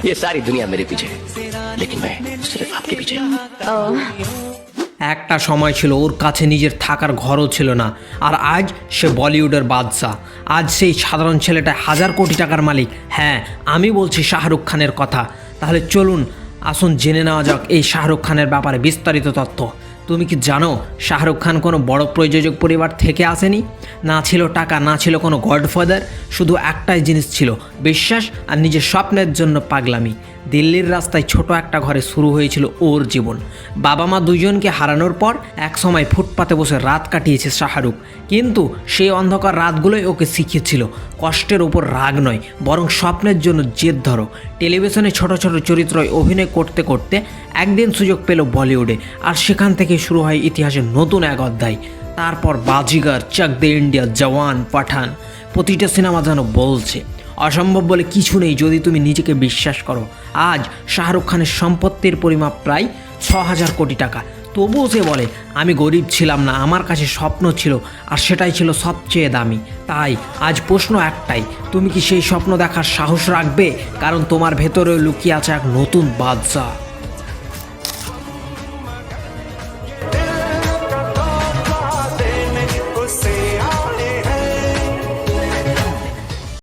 ये सारी दुनिया मेरे पीछे है, लेकिन मैं सिर्फ आपके पीछे। একটা সময় ছিল ওর কাছে নিজের থাকার ঘরও ছিল না, আর আজ সে বলিউডের বাদশা। আজ সেই সাধারণ ছেলেটা 1000 কোটি টাকার মালিক। হ্যাঁ, আমি বলছি শাহরুখ খানের কথা। তাহলে চলুন আসুন জেনে নেওয়া যাক এই শাহরুখ খানের ব্যাপারে বিস্তারিত তথ্য। তুমি কি জানো শাহরুখ খান কোনো বড় প্রযোজক পরিবার থেকে আসেনি? না ছিল টাকা, না ছিল কোনো গডফাদার, শুধু একটাই জিনিস ছিল, বিশ্বাস আর নিজের স্বপ্নের জন্য পাগলামি। দিল্লির রাস্তায় ছোট একটা ঘরে শুরু হয়েছিল ওর জীবন। বাবা মা দুজনকে হারানোর পর এক সময় ফুটপাতে বসে রাত কাটিয়েছে শাহরুখ, কিন্তু সেই অন্ধকার রাতগুলোই ওকে শিখিয়েছিল কষ্টের ওপর রাগ নয়, বরং স্বপ্নের জন্য জেদ ধরো। টেলিভিশনে ছোট ছোট চরিত্রয় অভিনয় করতে করতে একদিন সুযোগ পেল বলিউডে, আর সেখান থেকে শুরু হয় ইতিহাসের নতুন এক অধ্যায়। তারপর বাজিগার, চাক দে ইন্ডিয়া, জওয়ান, পাঠান, প্রতিটা সিনেমা যেন বলছে অসম্ভব বলে কিছু নেই যদি তুমি নিজেকে বিশ্বাস করো। আজ শাহরুখ খানের সম্পত্তির পরিমাপ প্রায় 6000 কোটি টাকা। তবুও সে বলে, আমি গরিব ছিলাম না, আমার কাছে স্বপ্ন ছিল, আর সেটাই ছিল সবচেয়ে দামি। তাই আজ প্রশ্ন একটাই, তুমি কি সেই স্বপ্ন দেখার সাহস রাখবে? কারণ তোমার ভেতরেও লুকিয়ে আছে এক নতুন বাদশা।